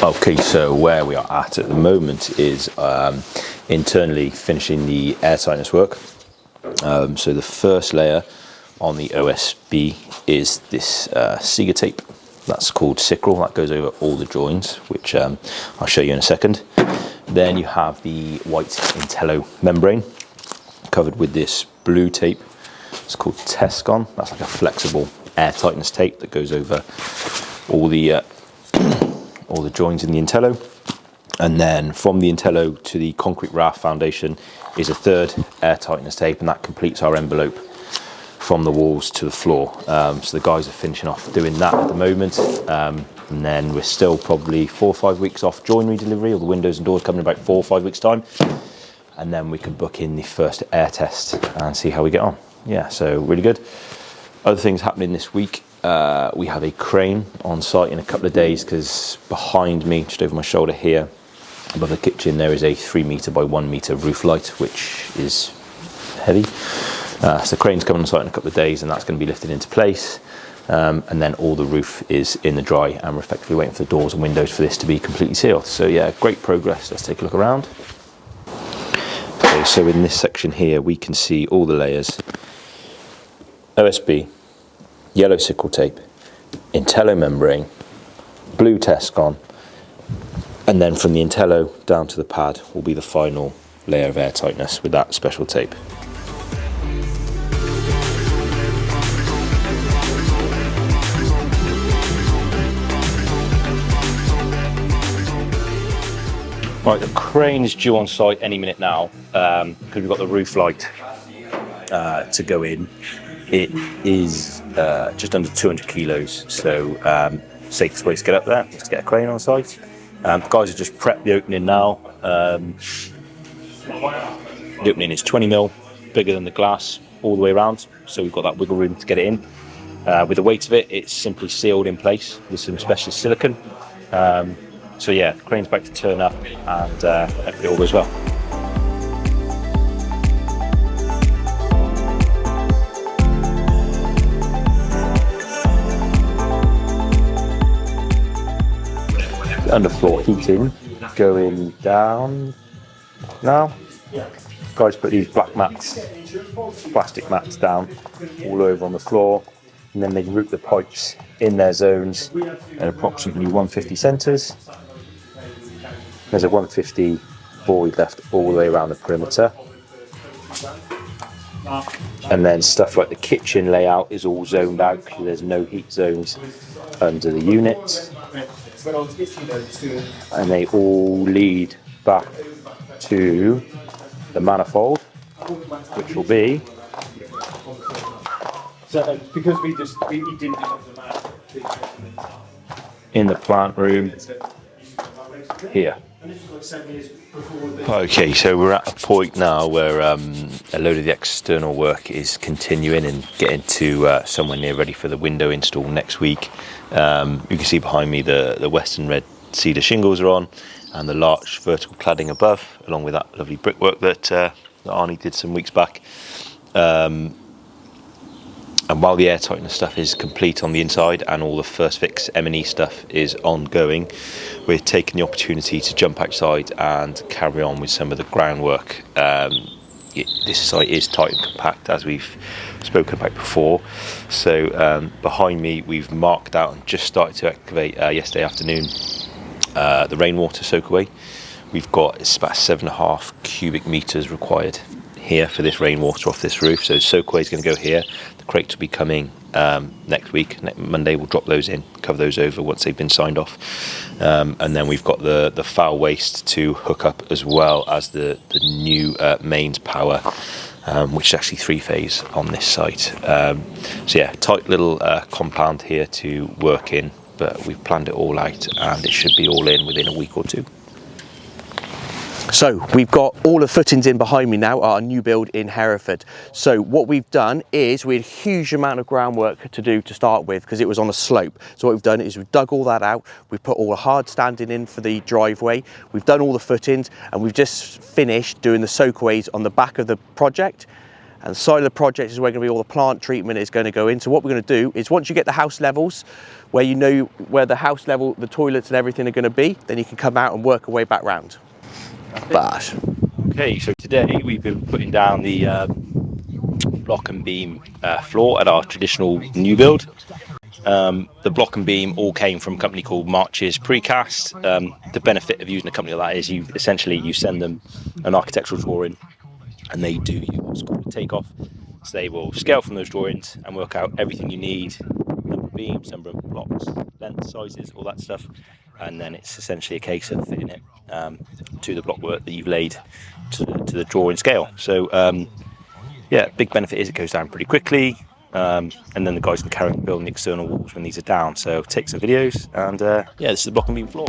Okay, so where we are at the moment is internally finishing the air tightness work. So the first layer on the OSB is this Seeger tape. That's called Sickerel. That goes over all the joins, which I'll show you in a second. Then you have the white Intello membrane covered with this blue tape. It's called Tescon. That's like a flexible air tightness tape that goes over all the joins in the Intello. And then from the Intello to the concrete raft foundation is a third air tightness tape, and that completes our envelope from the walls to the floor. So the guys are finishing off doing that at the moment. And then we're still probably 4 or 5 weeks off joinery delivery, or the windows and doors coming in about 4 or 5 weeks time. And then we can book in the first air test and see how we get on. Yeah, so really good. Other things happening this week. We have a crane on site in a couple of days, because behind me, just over my shoulder here, above the kitchen, there is a 3 metre by 1 metre roof light, which is heavy. So the crane's coming on site in a couple of days, and that's going to be lifted into place. And then all the roof is in the dry, and we're effectively waiting for the doors and windows for this to be completely sealed. So yeah, great progress. Let's take a look around. Okay, so in this section here, we can see all the layers. OSB, yellow Sickerel tape, Intello membrane, blue Tescon, and then from the Intello down to the pad will be the final layer of air tightness with that special tape. Right, the crane is due on site any minute now, because we've got the roof light to go in. It is just under 200 kilos, so safest way to get up there is to get a crane on site. The guys have just prepped the opening now. The opening is 20 mil, bigger than the glass all the way around, so we've got that wiggle room to get it in. With the weight of it, it's simply sealed in place with some specialist silicone. So yeah, the crane's about to turn up, and hopefully all goes well. Underfloor heating going down now. Guys put these black mats, plastic mats down all over on the floor, and then they route the pipes in their zones at approximately 150 centres. There's a 150 void left all the way around the perimeter. And then stuff like the kitchen layout is all zoned out, because there's no heat zones under the unit. And they all lead back to the manifold, which will be because we didn't have the in the plant room here. Okay, so we're at a point now where a load of the external work is continuing and getting to somewhere near ready for the window install next week. You can see behind me the western red cedar shingles are on, and the larch vertical cladding above, along with that lovely brickwork that Arnie did some weeks back. And while the air tightness stuff is complete on the inside and all the first fix M&E stuff is ongoing, we're taking the opportunity to jump outside and carry on with some of the groundwork. This site is tight and compact, as we've spoken about before. So behind me, we've marked out and just started to excavate yesterday afternoon the rainwater soakaway. We've got, it's about 7.5 cubic metres required here for this rainwater off this roof. So soakaway is going to go here. The crates will be coming next week. Next Monday we'll drop those in, cover those over once they've been signed off. And then we've got the foul waste to hook up, as well as the new mains power, which is actually 3-phase on this site. So yeah, tight little compound here to work in, but we've planned it all out, and it should be all in within a week or two. So we've got all the footings in behind me now, our new build in Hereford. So what we've done is we had a huge amount of groundwork to do to start with, because it was on a slope. So what we've done is we've dug all that out, we've put all the hard standing in for the driveway, we've done all the footings, and we've just finished doing the soakaways on the back of the project. and the side of the project is where going to be all the plant treatment is going to go in. So what we're going to do is once you get the house levels, where you know where the house level, the toilets and everything are going to be, then you can come out and work your way back round. Bash. Okay, so today we've been putting down the block and beam floor at our traditional new build. The block and beam all came from a company called March's Precast. The benefit of using a company like that is you send them an architectural drawing and they do what's called a takeoff. So they will scale from those drawings and work out everything you need, number of beams, number of blocks, length, sizes, all that stuff. And then it's essentially a case of fitting it to the block work that you've laid to the drawing scale. So yeah, big benefit is it goes down pretty quickly. And then the guys can carry on building the external walls when these are down. So take some videos and yeah, this is the block and beam floor.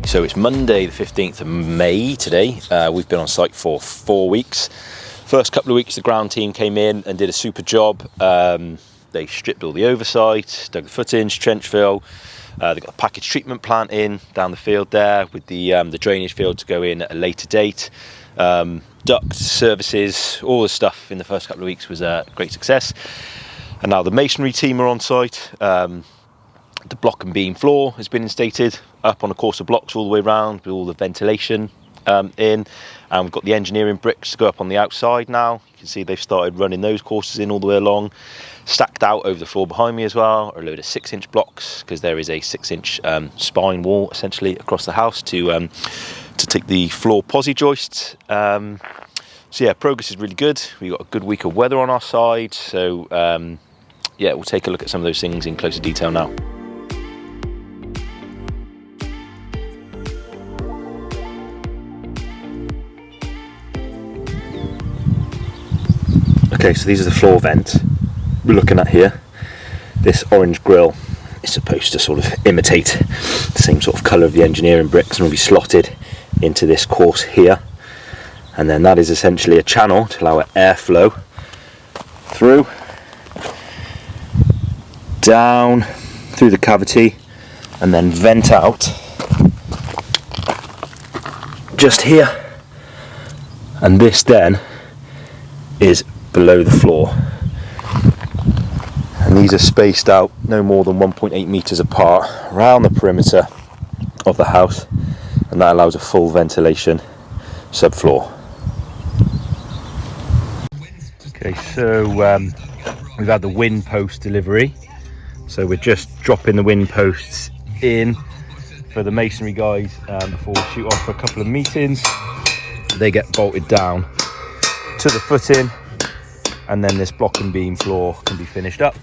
So it's Monday the 15th of May today. We've been on site for 4 weeks. First couple of weeks the ground team came in and did a super job. They stripped all the oversight, dug the footings, trench fill. They got a package treatment plant in down the field there with the drainage field to go in at a later date. Duct services, all the stuff in the first couple of weeks was a great success. And now the masonry team are on site. The block and beam floor has been instated up on a course of blocks all the way around with all the ventilation in, and we've got the engineering bricks to go up on the outside now. You can see they've started running those courses in all the way along. Stacked out over the floor behind me as well are a load of 6-inch blocks, because there is a 6-inch spine wall essentially across the house to take the floor posi joists. So yeah, progress is really good. We've got a good week of weather on our side, so yeah, we'll take a look at some of those things in closer detail now. Okay, so these are the floor vents we're looking at here. This orange grille is supposed to sort of imitate the same sort of colour of the engineering bricks and will be slotted into this course here. And then that is essentially a channel to allow airflow through, down through the cavity, and then vent out just here. And this then is below the floor, and these are spaced out no more than 1.8 meters apart around the perimeter of the house, and that allows a full ventilation subfloor. Okay, so we've had the wind post delivery, so we're just dropping the wind posts in for the masonry guys before we shoot off for a couple of meetings. They get bolted down to the footing, and then this block and beam floor can be finished up.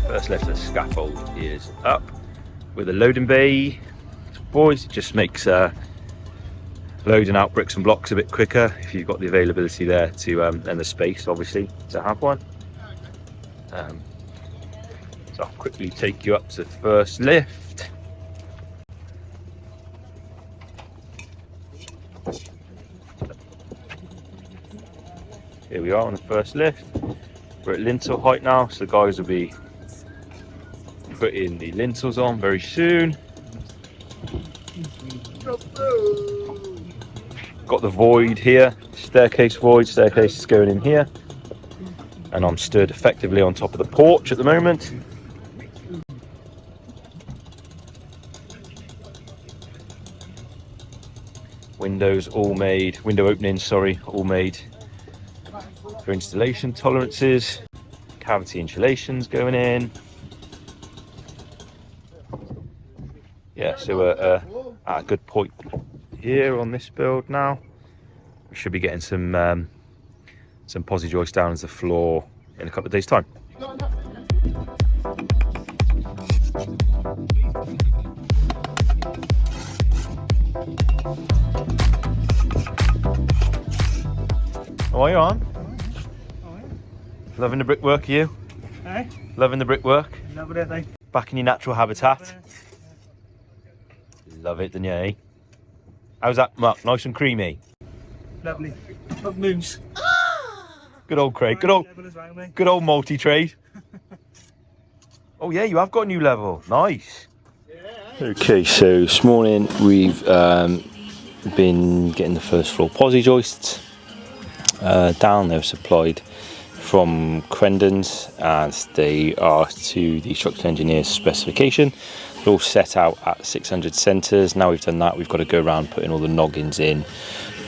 First lift of the scaffold is up with a loading bay. Boys, it just makes loading out bricks and blocks a bit quicker if you've got the availability there to and the space obviously to have one. So I'll quickly take you up to the first lift. Here we are on the first lift. We're at lintel height now, so the guys will be putting the lintels on very soon. Got the void here, staircase void, staircase is going in here. and I'm stood effectively on top of the porch at the moment. Windows all made, window openings, sorry, all made for installation tolerances. Cavity insulations going in. Yeah, so at a good point here on this build now. We should be getting some posi joists down as the floor in a couple of days' time. How are you on? Loving the brickwork, are you? Hey? Loving the brickwork? Loving it, mate. Back in your natural habitat? Love it, don't you, eh? How's that, Mark? Nice and creamy? Lovely. Up moves. Good old Craig, good old multi-trade. Oh yeah, you have got a new level, nice. Okay, so this morning we've been getting the first floor posi joists down. They're supplied from Crendon's and they are to the structural engineer's specification. They're all set out at 600 centres. Now we've done that, we've got to go around putting all the noggins in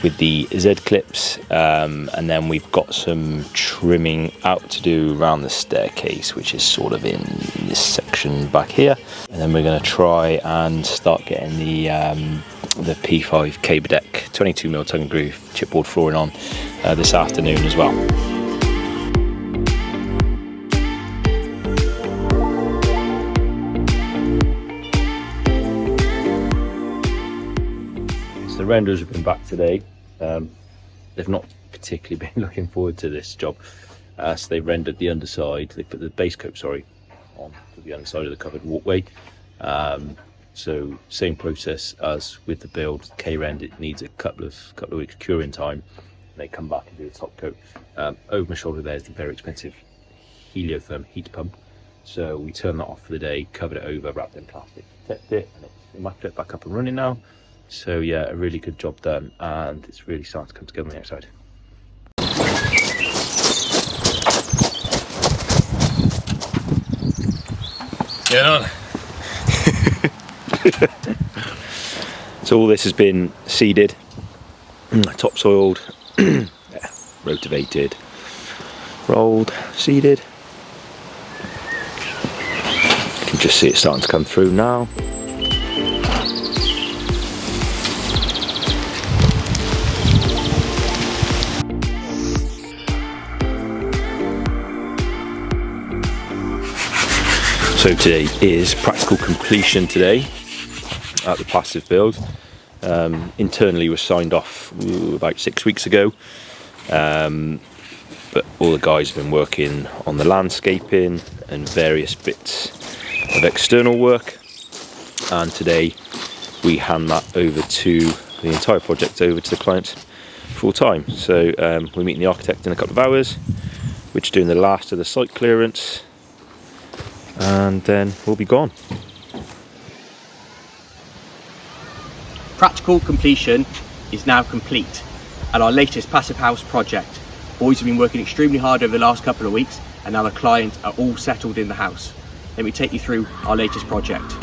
with the Z clips, and then we've got some trimming out to do around the staircase, which is sort of in this section back here. And then we're going to try and start getting the P5 cable deck 22mm tongue and groove chipboard flooring on this afternoon as well. The renderers have been back today. They've not particularly been looking forward to this job, so they rendered the underside. They put the base coat, sorry, on to the underside of the covered walkway. So same process as with the build. K-rend, it needs a couple of weeks curing time. They come back and do the top coat. Over my shoulder there is the very expensive heliotherm heat pump. So we turned that off for the day, covered it over, wrapped it in plastic, protected it, and it's immaculate, back up and running now. So yeah, a really good job done, and it's really starting to come together on the outside. Get on. So all this has been seeded, topsoiled, yeah, rotavated, rolled, seeded. You can just see it starting to come through now. So today is practical completion today at the passive build. Internally was signed off about 6 weeks ago, but all the guys have been working on the landscaping and various bits of external work, and today we hand that over to the entire project over to the client full time. So we're meeting the architect in a couple of hours. We're just doing the last of the site clearance, and then we'll be gone. Practical completion is now complete at our latest passive house project. Boys have been working extremely hard over the last couple of weeks, and now the clients are all settled in the house. Let me take you through our latest project.